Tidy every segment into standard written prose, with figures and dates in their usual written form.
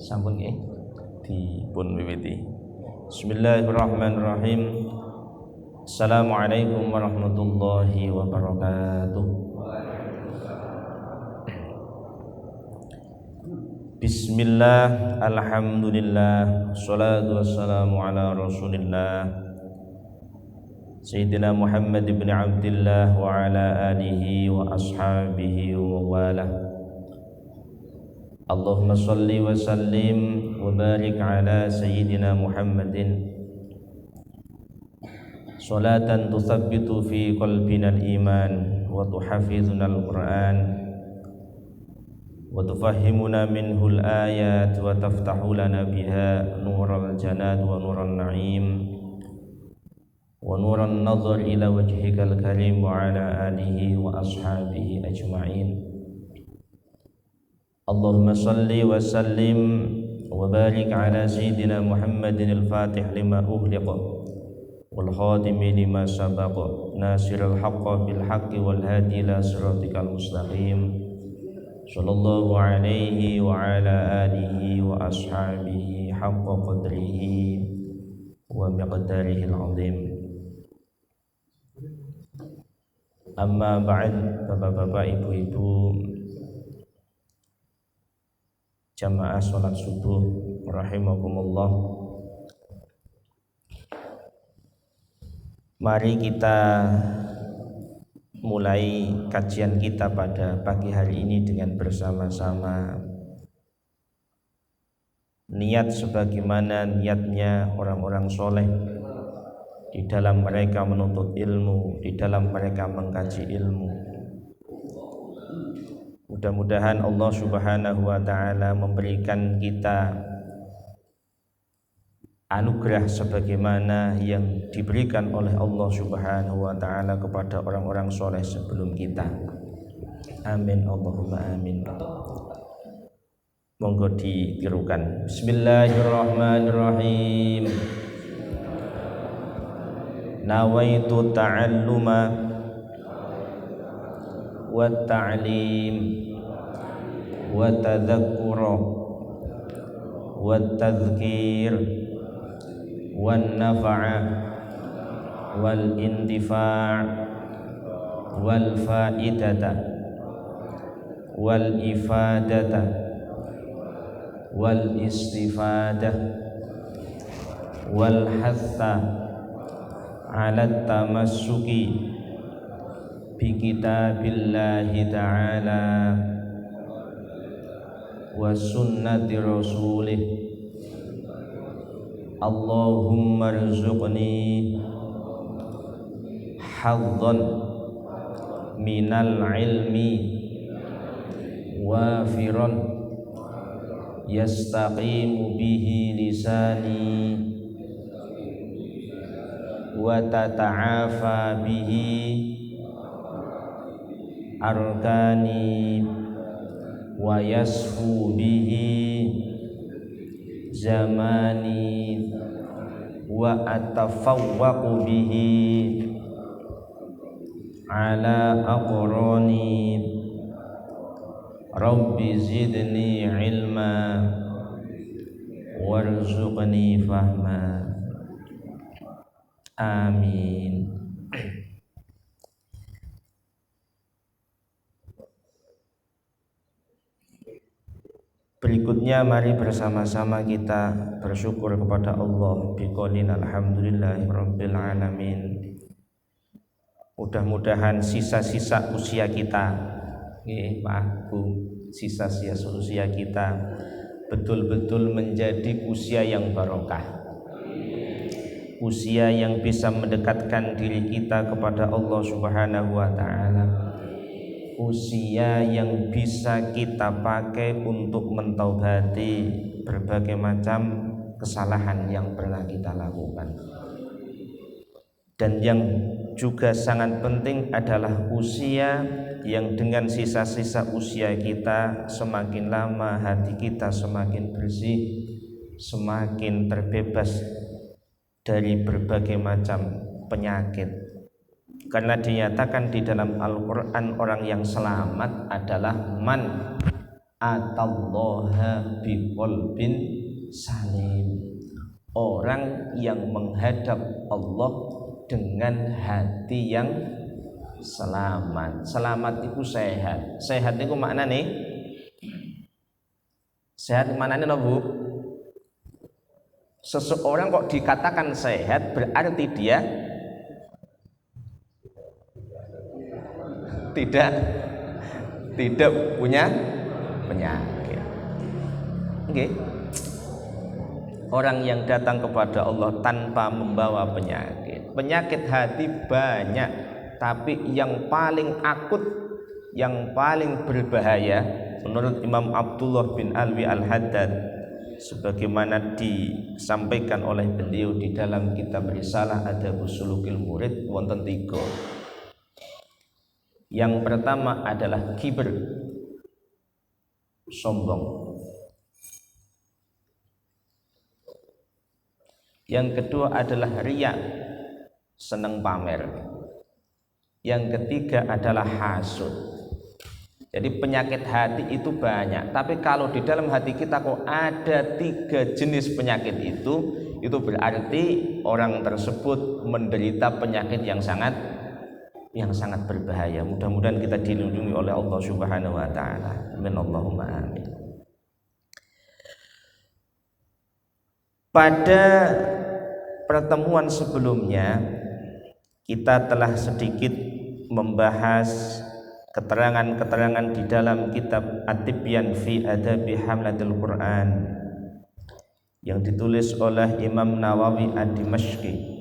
Sampun nggih dipun wiwiti. Bismillahirrahmanirrahim. Assalamualaikum warahmatullahi wabarakatuh. Bismillah, alhamdulillah, salatu wassalamu ala rasulillah Sayyidina Muhammad ibn Abdillah wa ala alihi wa ashabihi wa walah. Allahumma salli wa sallim wa barik ala Sayyidina Muhammadin salatan tuthabbitu fi qalbina al-iman wa tuhafizuna al-Qur'an wa tufahhimuna minhu al-ayat wa taftahu lana biha nural janat wa nuran na'im wa nuran nazar ila wajhikal karim wa ala alihi wa ashabihi ajma'in. Allahumma salli wa sallim wa barik ala sayyidina Muhammadin al-fatih lima ughliqa wal khatimi lima sabaqa nasirul haqqa bil haqqi wal hadi ila siratikal mustaqim sallallahu alaihi wa ala alihi wa ashabihi haqqa qadrihi wa miqdarihi al-azim. Amma ba'd, bapak-bapak, ibu-ibu, jamaah sholat subuh rahimakumullah. Mari kita mulai kajian kita pada pagi hari ini dengan bersama-sama niat sebagaimana niatnya orang-orang soleh di dalam mereka menuntut ilmu, di dalam mereka mengkaji ilmu. Mudah-mudahan Allah Subhanahu wa taala memberikan kita anugerah sebagaimana yang diberikan oleh Allah Subhanahu wa taala kepada orang-orang soleh sebelum kita. Amin Allahumma amin. Monggo ditirukan. Bismillahirrahmanirrahim. Nawaitu ta'alluma wa ta'lim wa tadhakkura wa tadhkir wan nafa'a wal intifa' wal fa'idata wal ifadata wal istifadah wal hatha ala tamassuki bi kitabillahi ta'ala wa sunnati rasulih. Allahumma rzuqni haddan minal ilmi wafiran yastaqimu bihi lisani wa tata'afa bihi arkani wa yasfu bihi zamani wa atafawwaqu bihi ala aqrani. Rabbi zidni ilma warzuqni fahma. Amin. Berikutnya mari bersama-sama kita bersyukur kepada Allah biqaulin alhamdulillahirabbil alamin. Mudah-mudahan sisa-sisa usia kita, Pak Bu, sisa-sisa usia kita betul-betul menjadi usia yang barokah. Usia yang bisa mendekatkan diri kita kepada Allah Subhanahu wa taala. Usia yang bisa kita pakai untuk mentaubati berbagai macam kesalahan yang pernah kita lakukan. Dan yang juga sangat penting adalah usia yang dengan sisa-sisa usia kita semakin lama hati kita semakin bersih, semakin terbebas dari berbagai macam penyakit. Karena dinyatakan di dalam Al-Quran orang yang selamat adalah man atallaha biqalbin salim. Orang yang menghadap Allah dengan hati yang selamat. Selamat itu sehat. Sehat itu makna nih. Sehat maknanya no, Bu? Seseorang kok dikatakan sehat berarti dia tidak punya penyakit. Okay. Orang yang datang kepada Allah tanpa membawa penyakit. Penyakit hati banyak, tapi yang paling akut, yang paling berbahaya menurut Imam Abdullah bin Alwi Al-Haddad, sebagaimana disampaikan oleh beliau di dalam kitab Risalah Adabus Sulukil Murid, wonten 3. Yang pertama adalah kibr, sombong. Yang kedua adalah riya, senang pamer. Yang ketiga adalah hasud. Jadi penyakit hati itu banyak, tapi kalau di dalam hati kita kok ada 3 jenis penyakit itu berarti orang tersebut menderita penyakit yang sangat berbahaya. Mudah-mudahan kita dilindungi oleh Allah Subhanahu wa taala. Amin Allahumma amin. Pada pertemuan sebelumnya kita telah sedikit membahas keterangan-keterangan di dalam kitab At-Tibyan fi Adabi Hamlatil Quran yang ditulis oleh Imam Nawawi Ad-Dimashqi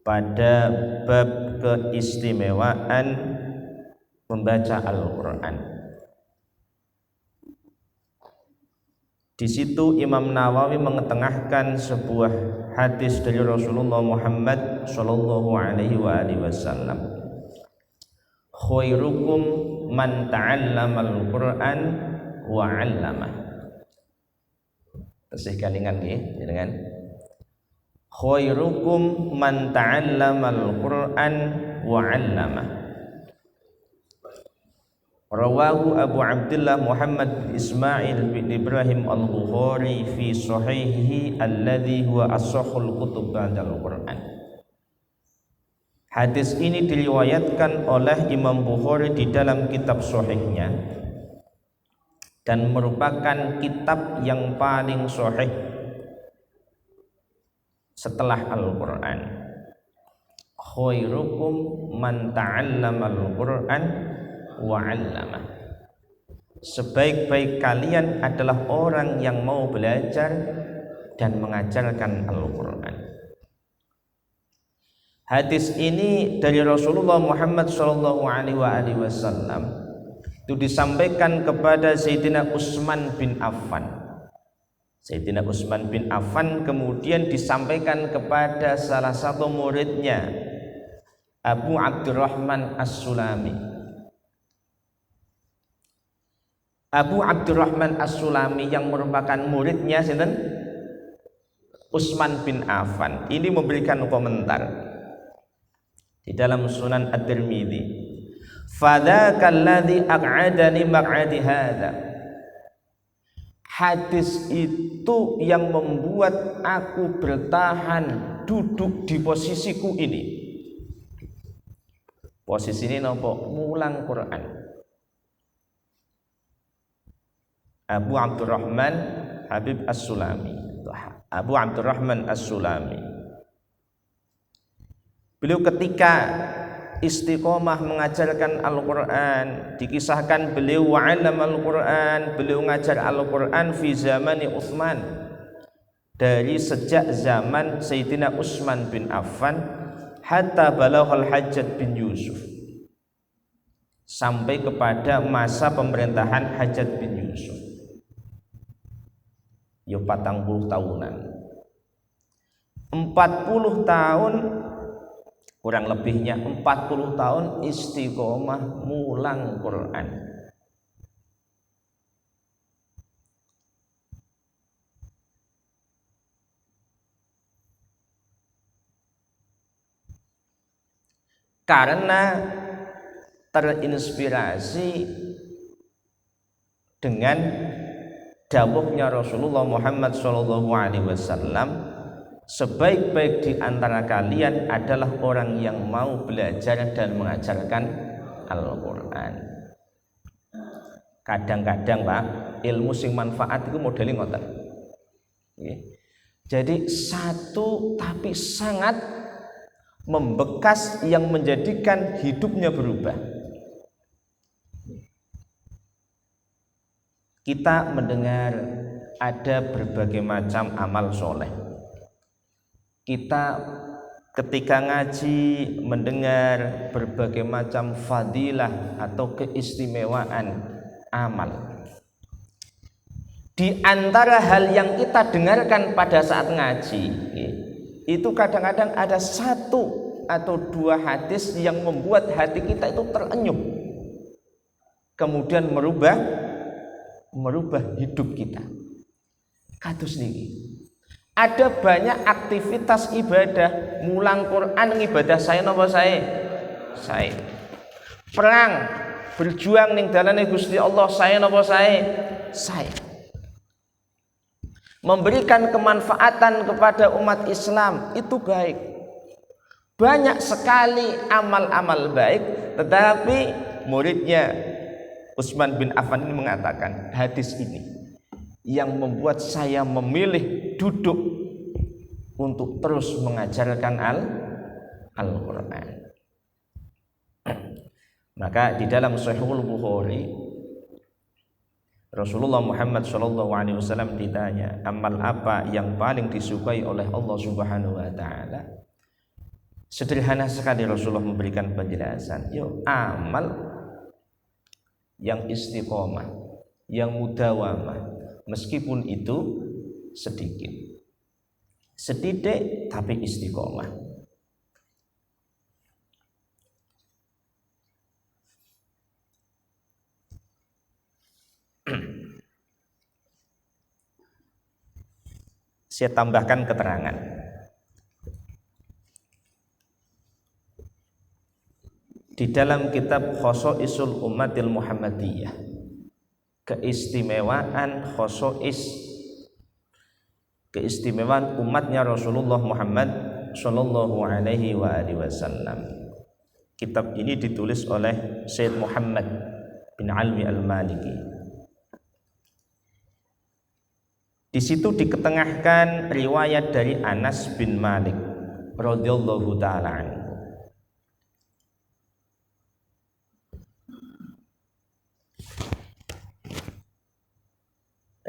pada bab keistimewaan membaca Al-Quran. Di situ Imam Nawawi mengetengahkan sebuah hadis dari Rasulullah Muhammad sallallahu alaihi wasallam. Khairukum man ta'allamal Qur'an wa 'allamah. Tasih kalingan nggih, jenengan. Khairukum man ta'allamal Qur'an wa 'allamah. Rawahu Abu Abdullah Muhammad bin Ismail bin Ibrahim Al-Bukhari fi sahihihi alladhi huwa as-sahhul kutub ba'dal Qur'an. Hadis ini diriwayatkan oleh Imam Bukhari di dalam kitab sahihnya dan merupakan kitab yang paling sahih setelah Al-Qur'an. Khairukum man ta'allamal Qur'an wa 'allamah. Sebaik-baik kalian adalah orang yang mau belajar dan mengajarkan Al-Qur'an. Hadis ini dari Rasulullah Muhammad sallallahu alaihi wasallam itu disampaikan kepada Sayyidina Utsman bin Affan. Sayyidina Utsman bin Affan kemudian disampaikan kepada salah satu muridnya, Abu Abdurrahman As-Sulami. Abu Abdurrahman As-Sulami yang merupakan muridnya sinten? Utsman bin Affan. Ini memberikan komentar di dalam Sunan At-Tirmidzi. Fadzakal ladzi aq'adani maq'adi hadza. Hadis itu yang membuat aku bertahan duduk di posisiku ini. Posisi ini napa? Mulang Quran. Abu Abdurrahman Habib As-Sulami. Abu Abdurrahman As-Sulami. Beliau ketika istiqomah mengajarkan Al-Quran, dikisahkan beliau wa'alam Al-Quran, beliau mengajar Al-Quran fi zamani Utsman, dari sejak zaman Sayyidina Utsman bin Affan hatta balaghal Hajjaj bin Yusuf, sampai kepada masa pemerintahan Hajjaj bin Yusuf. Ya 40 tahunan. 40 tahun kurang lebihnya 40 tahun istiqomah mulang Quran. Karena terinspirasi dengan dawuhnya Rasulullah Muhammad SAW, sebaik-baik di antara kalian adalah orang yang mau belajar dan mengajarkan Al-Quran. Kadang-kadang Pak, ilmu sing manfaat itu modeling ngoten. Jadi satu tapi sangat membekas yang menjadikan hidupnya berubah. Kita mendengar ada berbagai macam amal soleh. Kita ketika ngaji mendengar berbagai macam fadilah atau keistimewaan amal. Di antara hal yang kita dengarkan pada saat ngaji, itu kadang-kadang ada satu atau dua hadis yang membuat hati kita itu terenyuh, kemudian merubah hidup kita. Kados niki. Ada banyak aktivitas ibadah, mulang Quran ibadah saya napa saya? Saya. Perang, berjuang ning dalane Gusti Allah saya napa saya? Saya. Memberikan kemanfaatan kepada umat Islam itu baik. Banyak sekali amal-amal baik, tetapi muridnya Utsman bin Affan ini mengatakan hadis ini yang membuat saya memilih duduk untuk terus mengajarkan Al-Quran. Maka di dalam Sahihul Bukhari Rasulullah Muhammad SAW ditanya, amal apa yang paling disukai oleh Allah Subhanahu wa Ta'ala? Sederhana sekali Rasulullah memberikan penjelasan. Amal yang istiqomah, yang mudawamah, meskipun itu sedikit, sedidik tapi istiqomah. Saya tambahkan keterangan. Di dalam kitab Khosaisul Ummatil Muhammadiyah, keistimewaan keistimewaan umatnya Rasulullah Muhammad Sallallahu Alaihi Wasallam. Kitab ini ditulis oleh Syed Muhammad bin Alwi Al-Maliki. Di situ diketengahkan riwayat dari Anas bin Malik radhiyallahu taala anhu.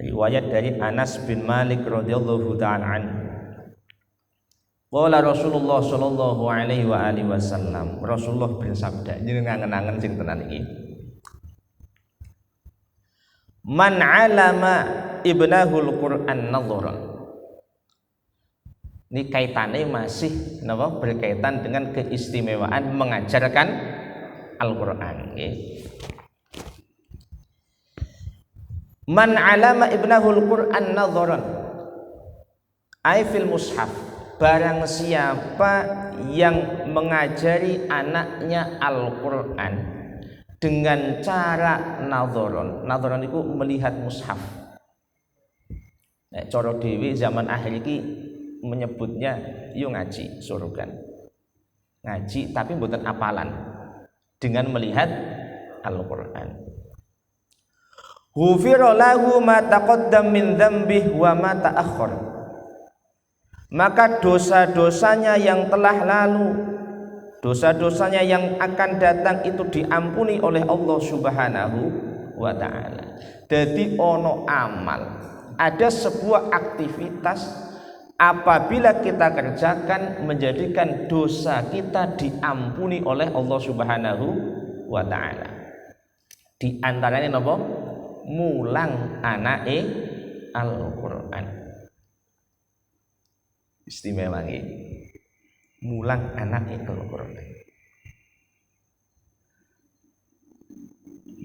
Riwayat dari Anas bin Malik radhiyallahu taala anhu. Qala Rasulullah sallallahu alaihi wa alihi wasallam. Rasulullah bersabda, jenengan ngangen-angen sing tenan iki. Man 'alama ibnahul Qur'an nadharan. Ini kaitannya masih berkaitan dengan keistimewaan mengajarkan Al-Qur'an. Man 'alama ibnahul Qur'an nadharan ay fil mushaf, barang siapa yang mengajari anaknya Al-Qur'an dengan cara nadharan. Nadharan itu melihat mushaf. Coro dewi zaman akhir ini menyebutnya ngaji surukan. Ngaji tapi bukan apalan, dengan melihat Al-Qur'an. Ghufira lahu ma taqaddam min dzambihi wa ma ta'akhkhar. Maka dosa-dosanya yang telah lalu, dosa-dosanya yang akan datang itu diampuni oleh Allah Subhanahu wa Ta'ala. Jadi ono amal, ada sebuah aktivitas apabila kita kerjakan menjadikan dosa kita diampuni oleh Allah Subhanahu wa Ta'ala. Di antaranya napa? Mulang anake Al-Qur'an. Istimewa nggih. Mulang anake Al-Qur'an.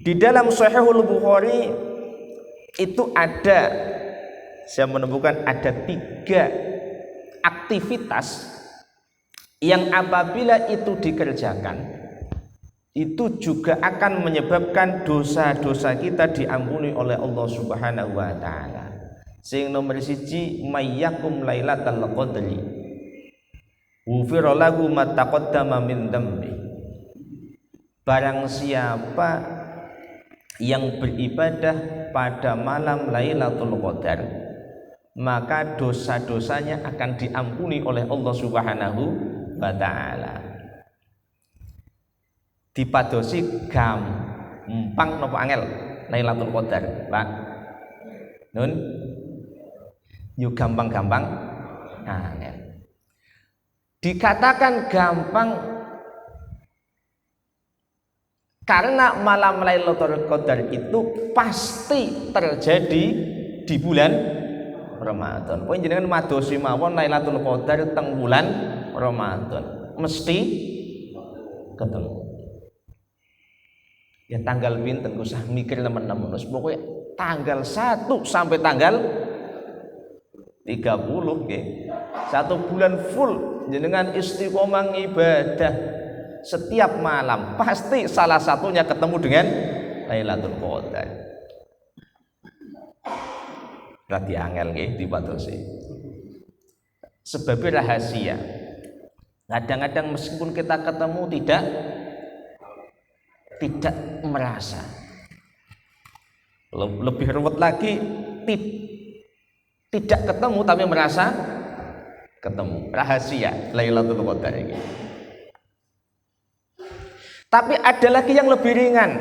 Di dalam Sahihul Bukhari itu ada, saya menemukan ada 3 aktivitas yang apabila itu dikerjakan itu juga akan menyebabkan dosa-dosa kita diampuni oleh Allah Subhanahu wa taala. Sing nomor 1 mayyakum lailatal qadri ghufira lahu ma taqaddama min dzambi. Barang siapa yang beribadah pada malam Lailatul Qadar, maka dosa-dosanya akan diampuni oleh Allah Subhanahu wa taala. Dipadosi gampang napa angel Lailatul Qadar, Pak? Nun yo gampang-gampang angel. Dikatakan gampang karena malam Lailatul Qadar itu pasti terjadi di bulan Ramadan. Poin jenengan madosi mawon Lailatul Qadar teng bulan Ramadan mesti ketemu. Ya tanggal pinten kok usah mikir teman-teman. Pokoknya tanggal 1 sampai tanggal 30 nggih. 1 bulan full jenengan istiqomah ibadah setiap malam, pasti salah satunya ketemu dengan Lailatul Qadar. Berarti angel nggih dipatosi. Sebabnya rahasia. Kadang-kadang meskipun kita ketemu tidak merasa. Lebih ruwet lagi tidak ketemu tapi merasa ketemu. Rahasia Lailatul Qadar ini. Tapi ada lagi yang lebih ringan.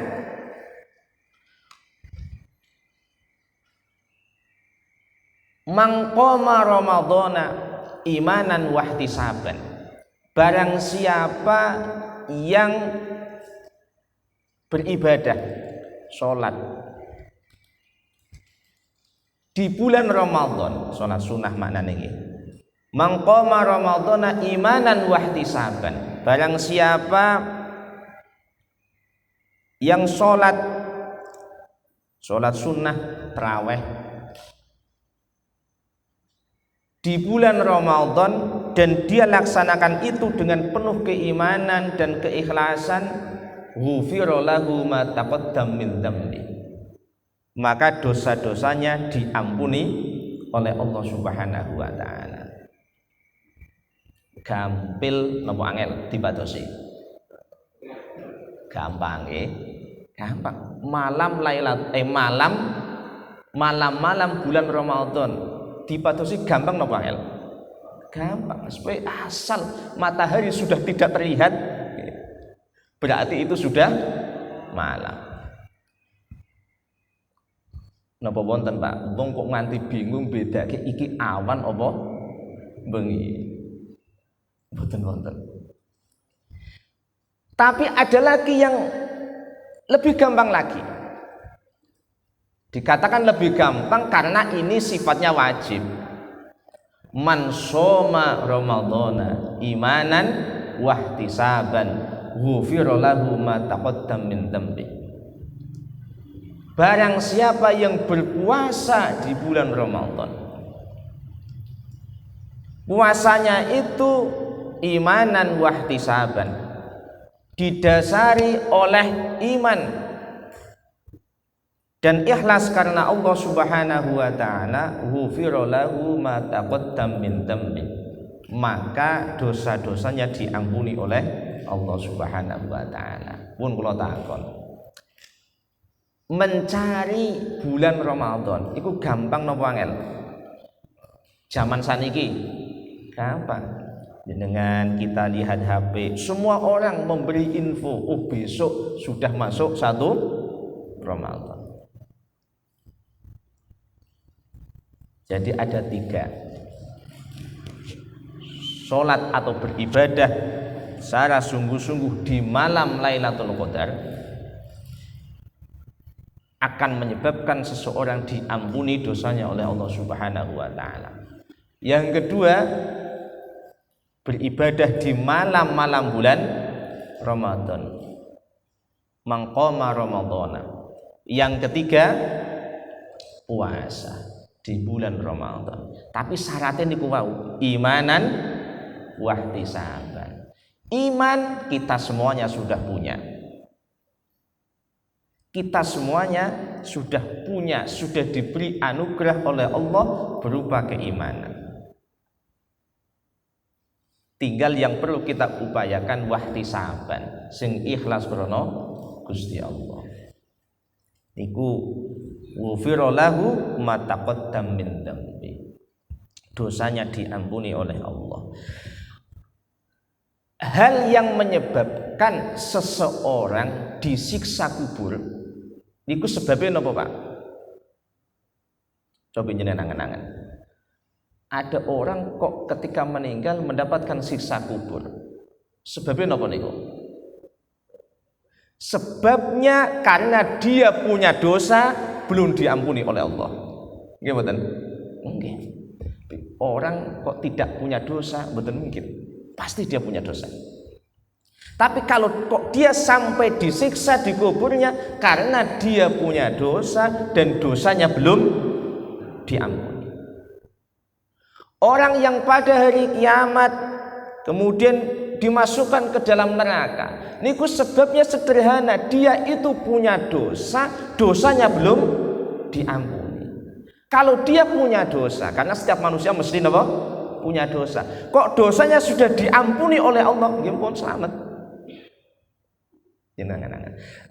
Mangqama Ramadhana imanan wahtisaban. Barang siapa yang beribadah, sholat di bulan Ramadan, sholat sunnah maknanya ini. Mangqama Ramadhana imanan wahtisaban. Barang siapa yang sholat sunnah taraweh di bulan Ramadan dan dia laksanakan itu dengan penuh keimanan dan keikhlasan, ghufira lahu ma taqaddam min dzambi, maka dosa-dosanya diampuni oleh Allah Subhanahu wa taala. Gampil napa angel dibatosi? Gampang gampang. Malam malam bulan Ramadan dipatosi gampang napa angel? Gampang. Supaya asal matahari sudah tidak terlihat berarti itu sudah malam. Napa wonten Pak? Wong kok nganti bingung bedake iki awan apa bengi. Mboten wonten. Tapi ada lagi yang lebih gampang lagi. Dikatakan lebih gampang karena ini sifatnya wajib. Man shoma Ramadhana imanan wahtisaban ghufira lahu ma taqaddam min dzambi. Barang siapa yang berpuasa di bulan Ramadan, puasanya itu imanan wahtisaban, didasari oleh iman dan ikhlas karena Allah Subhanahu wa taala, ghufira lahu ma taqaddam min dzambi, maka dosa-dosanya diampuni oleh Allah Subhanahu wa taala. Pun kula takon, mencari bulan Ramadan itu gampang napa angel? Zaman saniki gampang. Dengan kita lihat HP, semua orang memberi info, oh besok sudah masuk 1 Ramadan. Jadi ada 3. Sholat atau beribadah secara sungguh-sungguh di malam Lailatul Qadar akan menyebabkan seseorang diampuni dosanya oleh Allah Subhanahu wa taala. Yang kedua, beribadah di malam-malam bulan Ramadan. Mangqama Ramadhana. Yang ketiga, puasa di bulan Ramadan. Tapi syaratnya niku wau, imanan wahtisaban. Iman kita semuanya sudah punya. Kita semuanya sudah diberi anugerah oleh Allah berupa keimanan. Tinggal yang perlu kita upayakan wahtisaban, sing ikhlas krana Gusti Allah. Niku ghufira lahu ma taqaddam min dzambi. Dosanya diampuni oleh Allah. Hal yang menyebabkan seseorang disiksa kubur niku sebabnya napa, Pak? Coba jenengan angen-angen. Ada orang kok ketika meninggal mendapatkan siksa kubur. Sebabnya napa niku? Sebabnya karena dia punya dosa belum diampuni oleh Allah. Nggih mboten? Nggih. Orang kok tidak punya dosa, mboten mungkin. Pasti dia punya dosa. Tapi kalau kok dia sampai disiksa di kuburnya karena dia punya dosa dan dosanya belum diampuni. Orang yang pada hari kiamat kemudian dimasukkan ke dalam neraka, niku sebabnya sederhana, dia itu punya dosa, dosanya belum diampuni. Kalau dia punya dosa, karena setiap manusia mesti apa? Punya dosa. Kok dosanya sudah diampuni oleh Allah, nggih pun selamat.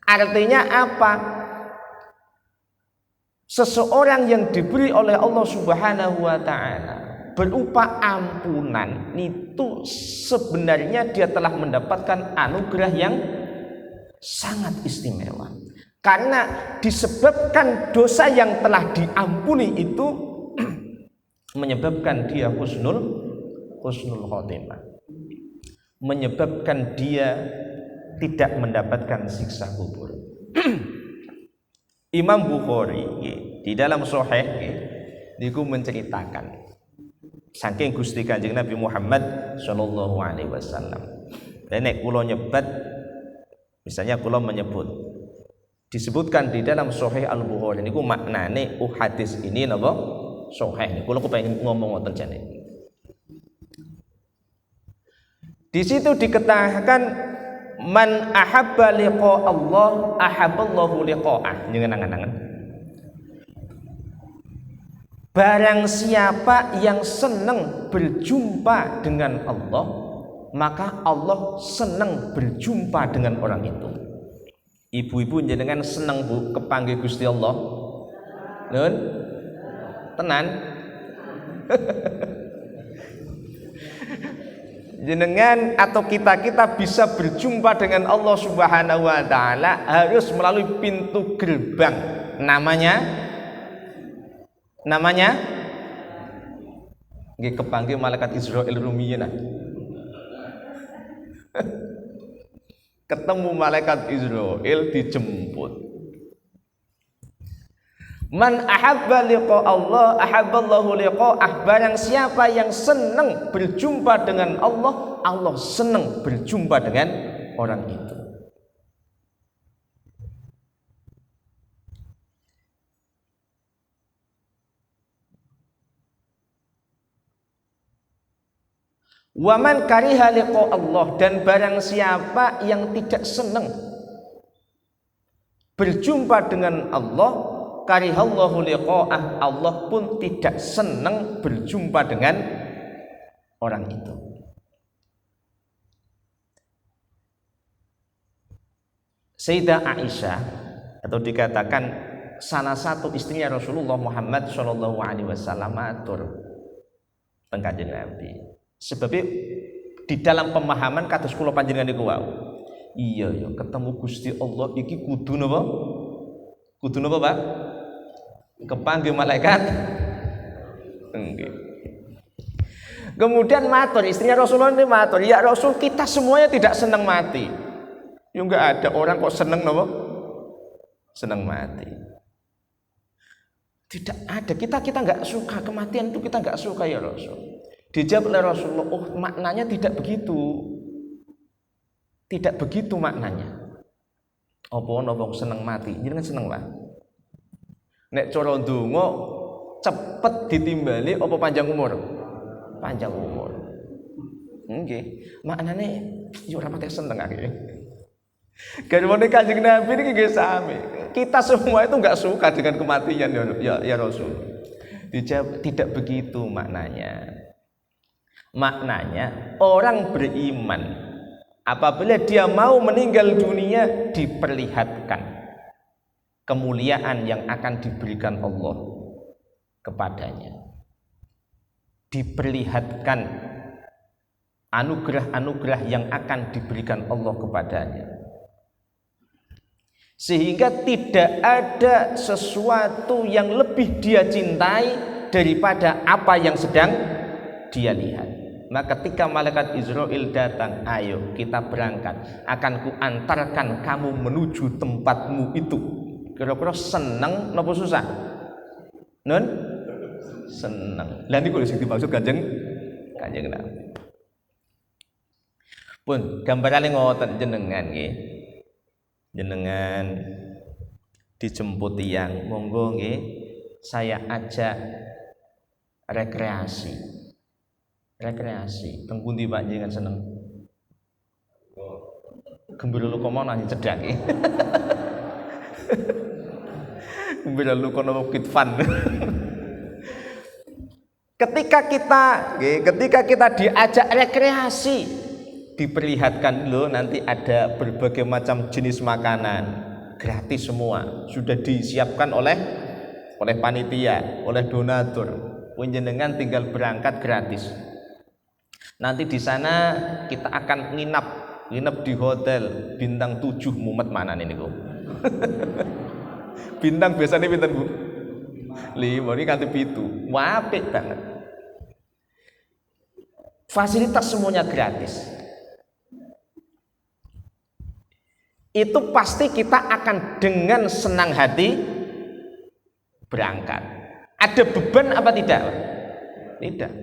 Artinya apa? Seseorang yang diberi oleh Allah Subhanahu wa taala berupa ampunan itu sebenarnya dia telah mendapatkan anugerah yang sangat istimewa. Karena disebabkan dosa yang telah diampuni itu menyebabkan dia husnul khotimah. Menyebabkan dia tidak mendapatkan siksa kubur. Imam Bukhari di dalam Sahih niku menceritakan saking Gusti Kanjeng Nabi Muhammad sallallahu alaihi wasallam. Nek kula nyebat, misalnya kula menyebut disebutkan di dalam Sahih Al-Bukhari niku maknane hadis ini napa? Sahih. Kula kepengin ngomong ngoten jane. Di situ dikatakan man ahabba liqa Allah ahabballahu liqa'ah. Jangan angan-angan. Barang siapa yang senang berjumpa dengan Allah, maka Allah senang berjumpa dengan orang itu. Ibu-ibu jenengan senang Bu kepanggih Gusti Allah? Nun? Tenan? Jenengan atau kita bisa berjumpa dengan Allah Subhanahu wa taala harus melalui pintu gerbang. Namanya nggih kepanggih malaikat Israil rumiyin. Ketemu malaikat Israil dijemput. Man ahabba liqa Allah ahabballahu liqa'ah. Barang siapa yang senang berjumpa dengan Allah, Allah senang berjumpa dengan orang itu. Waman kariha liqa Allah, dan barang siapa yang tidak senang berjumpa dengan Allah, karihallahu liqa'ah, Allah pun tidak senang berjumpa dengan orang itu. Sayyidah Aisyah atau dikatakan salah satu istrinya Rasulullah Muhammad sallallahu alaihi wasallam matur teng Kanjeng Nabi. Sebabnya di dalam pemahaman kados kula panjenengan niku wau. Iya ya, ketemu Gusti Allah iki kudu napa? Kudu napa, Pak? Kepanggih malaikat. Nggih. Kemudian matur istrinya Rasulullah ini matur, "Ya Rasul, kita semuanya tidak senang mati." Ya enggak ada orang kok senang napa? Senang mati. Tidak ada. Kita enggak suka kematian itu, kita enggak suka ya Rasul. Dijawab oleh Rasulullah, "Oh, maknanya tidak begitu. Tidak begitu maknanya." Apa ana wong seneng mati? Jenengan seneng, Pak? Nek cara ndonga cepet ditimbali apa panjang umur? Panjang umur. Nggih. Maknane yo ora pati seneng akeh. Garwane Kanjeng Nabi niki nggih sami. Kita semua itu nggak suka dengan kematian ya Rasul. Dijawab, tidak begitu maknanya. Maknanya orang beriman apabila dia mau meninggal dunia diperlihatkan kemuliaan yang akan diberikan Allah kepadanya. Diperlihatkan anugerah-anugerah yang akan diberikan Allah kepadanya. Sehingga tidak ada sesuatu yang lebih dia cintai daripada apa yang sedang dia lihat. Maka ketika malaikat Israel datang, ayo kita berangkat, akan kuantarkan kamu menuju tempatmu itu. Kira-kira seneng napa susah? Nun? Seneng. Lah niku lho sing dimaksud Kanjeng Nabi. Pun gambarane ngoten jenengan nggih. Jenengan dijemput tiyang, monggo nggih saya ajak rekreasi. Teng pundi Pak jenengan seneng? Gembira lukomo nang cedhak nggih. Gembira lukomo Bukit Fun. Ketika kita diajak rekreasi, diperlihatkan loh nanti ada berbagai macam jenis makanan gratis semua, sudah disiapkan oleh panitia, oleh donatur. Panjenengan tinggal berangkat gratis. Nanti di sana kita akan nginap di hotel bintang 7 mumet mana nih Bu? Bintang biasanya bintang Bu? 5 ini kanthi 7. Apik banget. Fasilitas semuanya gratis. Itu pasti kita akan dengan senang hati berangkat. Ada beban apa tidak? Tidak.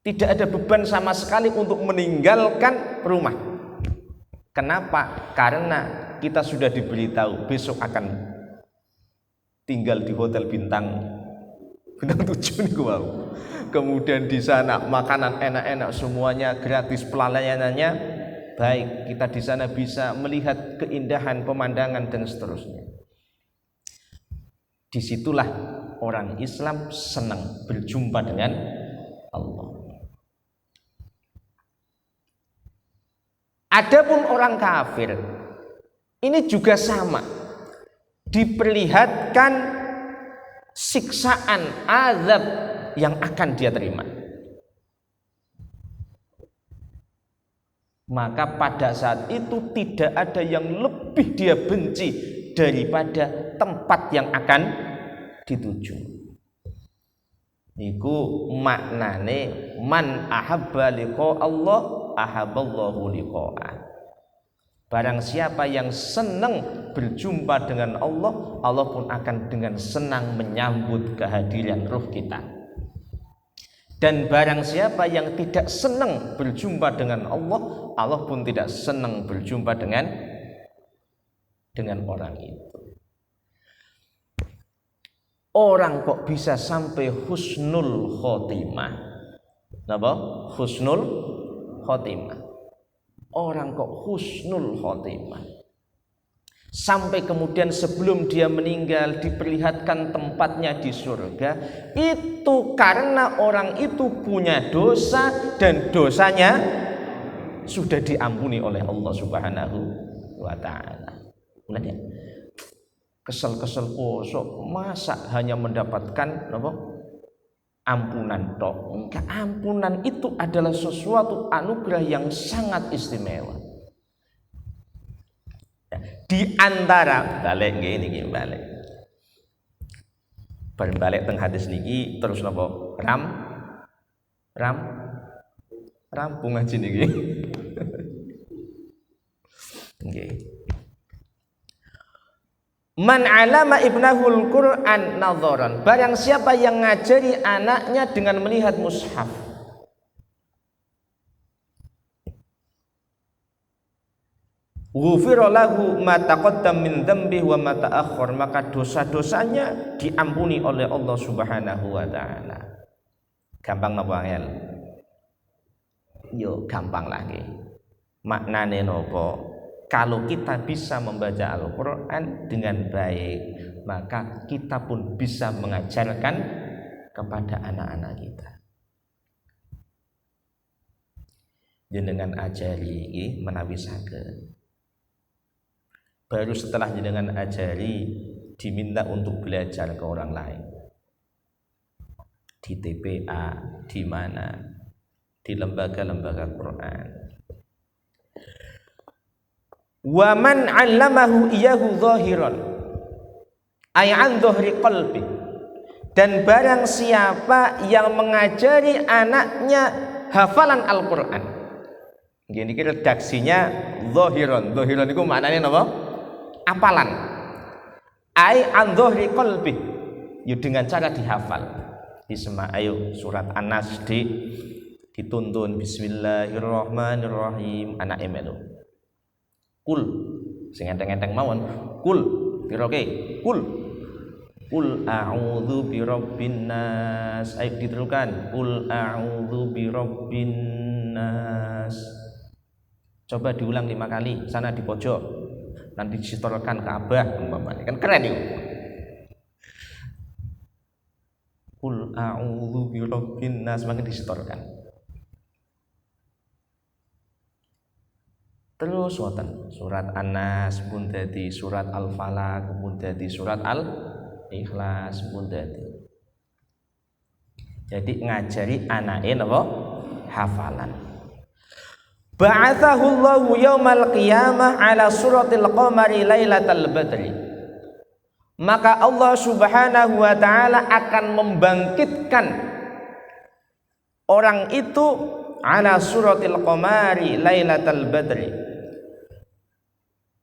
Tidak ada beban sama sekali untuk meninggalkan rumah. Kenapa? Karena kita sudah diberitahu besok akan tinggal di hotel bintang 7 nih wow. Kemudian di sana makanan enak-enak semuanya gratis, pelayanannya baik. Kita di sana bisa melihat keindahan pemandangan dan seterusnya. Disitulah orang Islam senang berjumpa dengan Allah. Adapun orang kafir ini juga sama, diperlihatkan siksaan azab yang akan dia terima. Maka pada saat itu tidak ada yang lebih dia benci daripada tempat yang akan dituju. Niku maknane man ahabba liqa Allah ahabballahu liqa'ah. Barang siapa yang senang berjumpa dengan Allah, Allah pun akan dengan senang menyambut kehadiran ruh kita. Dan barang siapa yang tidak senang berjumpa dengan Allah, Allah pun tidak senang berjumpa dengan orang itu. Orang kok bisa sampai husnul khotimah? Napa? Husnul khotimah. Orang kok husnul khotimah? Sampai kemudian sebelum dia meninggal diperlihatkan tempatnya di surga. Itu karena orang itu punya dosa dan dosanya sudah diampuni oleh Allah Subhanahu wa taala. Mulanya kesel-kesel kosok masa hanya mendapatkan apa? Ampunan tok. Enggak, ampunan itu adalah sesuatu anugerah yang sangat istimewa. Di antara balik nggih balik. Bareng balik teng hadis niki terus napa? Rampung ngaji niki. Nggih. Man alama ibnahul Qur'an nadharan. Barang siapa yang ngajari anaknya dengan melihat mushaf. Ghufira lahu ma taqaddam min dzambihi wa ma ta'akhkhar, maka dosa-dosanya diampuni oleh Allah Subhanahu wa taala. Gampang napa angel? Yo gampang lah nggih. Maknane napa? Kalau kita bisa membaca Al-Quran dengan baik, maka kita pun bisa mengajarkan kepada anak-anak kita. Jenengan ajari menawi saged. Baru setelah jenengan ajari, diminta untuk belajar ke orang lain. Di TPA, di mana? Di lembaga-lembaga Quran. Wa man 'allamahu iyyahu zahiran ay an dhahri qalbi, dan barang siapa yang mengajari anaknya hafalan Al-Qur'an. Gini redaksinya zahiran. Zahiran itu maknanya apa? Apalan. Ay an dhahri qalbi, ya dengan cara dihafal. Ayo surat An-Nas dituntun bismillahirrahmanirrahim anak emelo. Kul sing enteng-enteng mawon, kul piroke, kul a'udzu birabbin nas. Ayo diterukan, kul a'udzu birabbin nas. Coba diulang 5 kali, sana di pojok, nanti disetorkan Ka'bah umpamanya, kan keren itu. Kul a'udzu birabbin nas, maka disetorkan. Terus wonten surat An-Nas pun dadi, surat Al-Falaq pun dadi, surat Al-Ikhlas pun dadi. Jadi ngajari anake napa? Hafalan. Ba'athahu Allahu yaumal qiyamah ala suratil qamari lailatal badri. Maka Allah Subhanahu wa taala akan membangkitkan orang itu ala suratil qamari lailatal badri,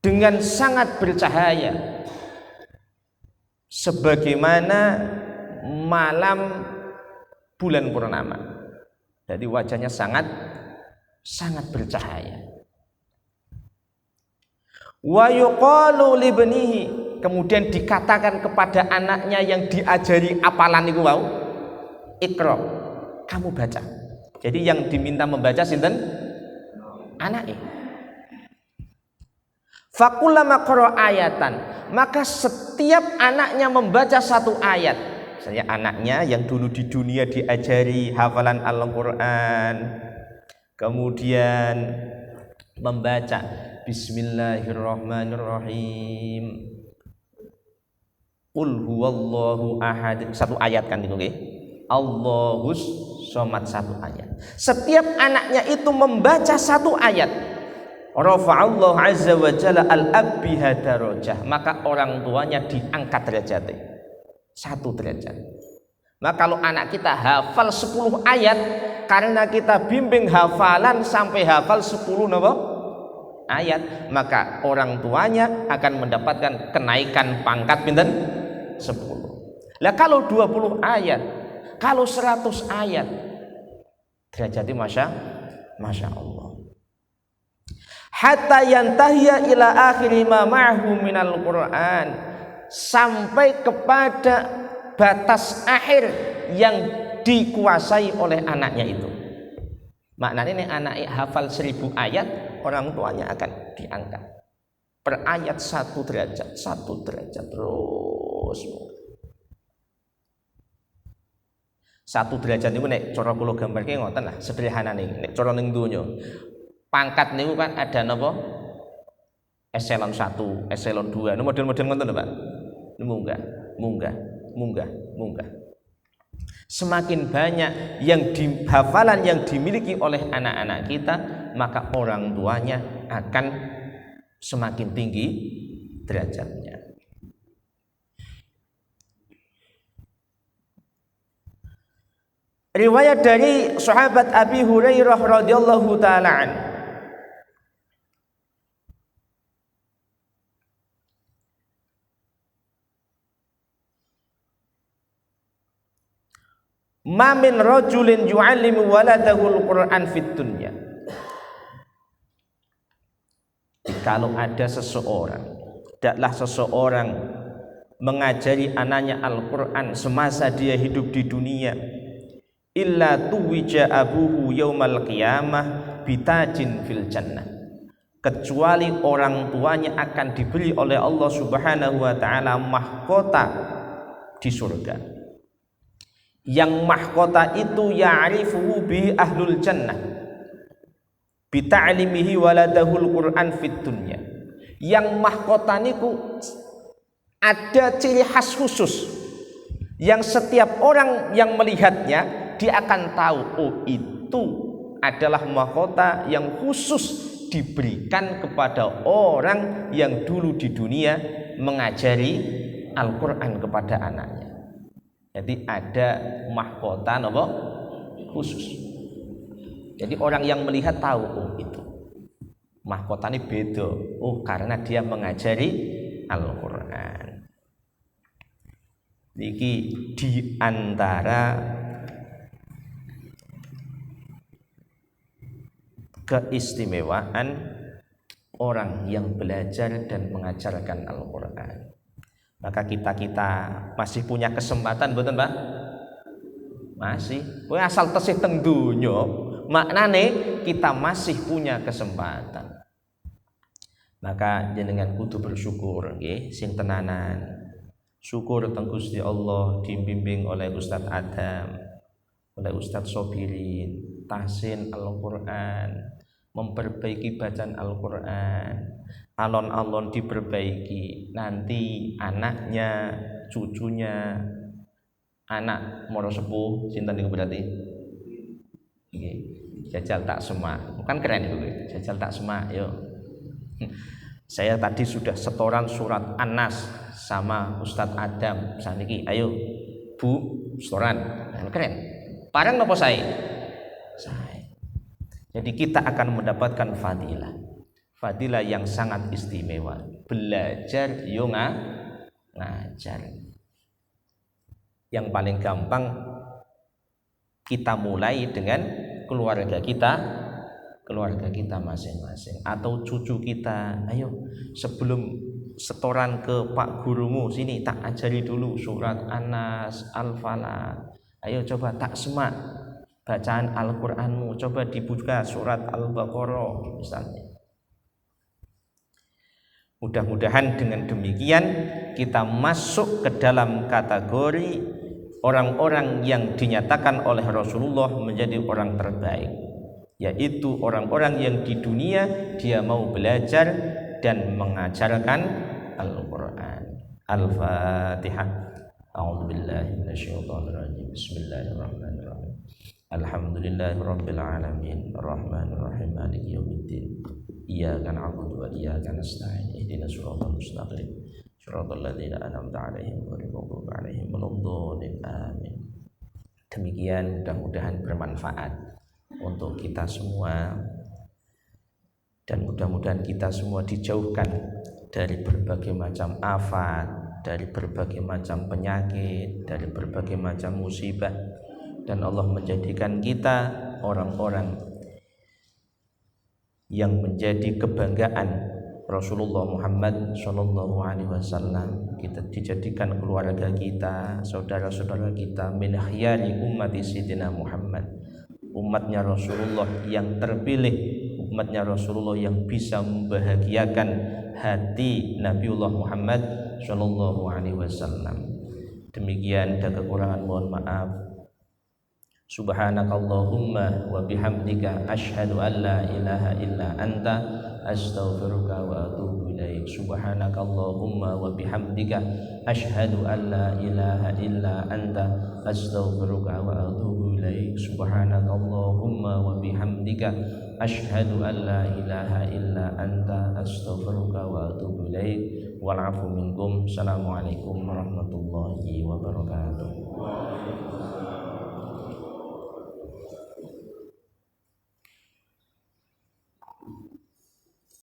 dengan sangat bercahaya sebagaimana malam bulan purnama. Jadi wajahnya sangat bercahaya. Wa yuqalu libnihi, kemudian dikatakan kepada anaknya yang diajari apalan itu wau, Iqra, kamu baca. Jadi yang diminta membaca sinten? Anake. Fakullama qara ayatan, maka setiap anaknya membaca satu ayat. Misalnya anaknya yang dulu di dunia diajari hafalan Al-Qur'an, kemudian membaca Bismillahirrahmanirrahim, Qul huwallahu ahad, satu ayat kan itu nggih. Allahus somad, satu ayat. Setiap anaknya itu membaca satu ayat, rafa'allahu azza wa jalla al-abbiha darajah, maka orang tuanya diangkat derajatnya 1 derajat. Maka kalau anak kita hafal 10 ayat, karena kita bimbing hafalan sampai hafal 10 ayat, maka orang tuanya akan mendapatkan kenaikan pangkat pinten? 10. Lah kalau 20 ayat, kalau 100 ayat, derajatnya Masya Allah. Hatta yantahiya ila akhiri ma ma'hu minal Qur'an, sampai kepada batas akhir yang dikuasai oleh anaknya itu. Maknanya ini anaknya hafal 1000 ayat, orang tuanya akan diangkat per ayat 1 derajat terus. 1 derajat niku nek cara kula gambarke ngoten lah, sederhanane nek cara ning donya. Pangkat niku kan ada napa? Eselon 1, eselon 2. Ini model-model ngoten lho, Pak. Munggah. Semakin banyak yang hafalan yang dimiliki oleh anak-anak kita, maka orang tuanya akan semakin tinggi derajatnya. Riwayat dari sahabat Abi Hurairah radhiyallahu taala an, ma min rajulin yu'allimu waladahul Qur'an fid dunya. Kalau ada seseorang, tidaklah seseorang mengajari anaknya Al-Qur'an semasa dia hidup di dunia, illa tuwija abuhu yaumal qiyamah bitajin fil jannah, kecuali orang tuanya akan diberi oleh Allah Subhanahu wa taala mahkota di surga. Yang mahkota itu ya'rifuhu bi ahlul jannah bi ta'limihi waladahul Qur'an fid dunya. Yang mahkota niku ada ciri khas khusus yang setiap orang yang melihatnya dia akan tahu, oh itu adalah mahkota yang khusus diberikan kepada orang yang dulu di dunia mengajari Al-Quran kepada anaknya. Jadi ada mahkota apa? Khusus. Jadi orang yang melihat tahu, oh itu mahkota ini beda, oh karena dia mengajari Al-Quran. Niki di antara keistimewaan orang yang belajar dan mengajarkan Al-Quran. Maka kita masih punya kesempatan, betul Pak? Masih. Asal tesih teng donya, maknane kita masih punya kesempatan. Maka jenengan kudu bersyukur nggih sing tenanan. Syukur teng Gusti Allah dibimbing oleh Ustadz Adam, oleh Ustadz Sobirin, tahsin Al-Quran, memperbaiki bacaan Al-Quran, alon-alon diperbaiki, nanti anaknya, cucunya, anak moro sepuh, sinten niku berarti? Jajal tak semak, kan keren itu, jajal tak semak, yo. Saya tadi sudah setoran surat An-Nas sama Ustadz Adam, saniki, ayo Bu, setoran, keren. Parang nopo saya? Jadi kita akan mendapatkan fadilah yang sangat istimewa. Belajar yo ngajar. Yang paling gampang kita mulai dengan keluarga kita masing-masing atau cucu kita. Ayo sebelum setoran ke Pak gurumu, sini tak ajari dulu surat An-Nas, Al-Falaq. Ayo coba tak semak bacaan Al-Qur'anmu, coba dibuka surat Al-Baqarah misalnya. Mudah-mudahan dengan demikian kita masuk ke dalam kategori orang-orang yang dinyatakan oleh Rasulullah menjadi orang terbaik, yaitu orang-orang yang di dunia dia mau belajar dan mengajarkan Al-Qur'an. Al-Fatihah. A'udzubillahi minasyaitonirrajim. Bismillahirrahmanirrahim. Alhamdulillahirabbil alamin, arrahmanir rahim, maliki yaumiddin. Iyyaka na'budu wa iyyaka nasta'in. Ihdinas siratal mustaqim. Shiratal ladzina an'amta 'alaihim ghairil maghdubi 'alaihim waladdallin. Amin. Demikian mudah-mudahan bermanfaat untuk kita semua dan mudah-mudahan kita semua dijauhkan dari berbagai macam afat, dari berbagai macam penyakit, dari berbagai macam musibah, dan Allah menjadikan kita orang-orang yang menjadi kebanggaan Rasulullah Muhammad Shallallahu Alaihi Wasallam. Kita dijadikan keluarga kita, saudara-saudara kita min khiyari ummati Sayyidina Muhammad, umatnya Rasulullah yang terpilih, umatnya Rasulullah yang bisa membahagiakan hati Nabiullah Muhammad Shallallahu Alaihi Wasallam. Demikian, dan kekurangan mohon maaf. Subhanakallahumma wa bihamdika asyhadu an la ilaha illa anta astaghfiruka wa atubu ilaik. Subhanakallahumma wa bihamdika asyhadu an la ilaha illa anta astaghfiruka wa atubu ilaik. Subhanakallahumma wa bihamdika asyhadu an la ilaha illa anta astaghfiruka wa atubu ilaik. Wal 'afwu minkum. Assalamualaikum warahmatullahi wabarakatuh.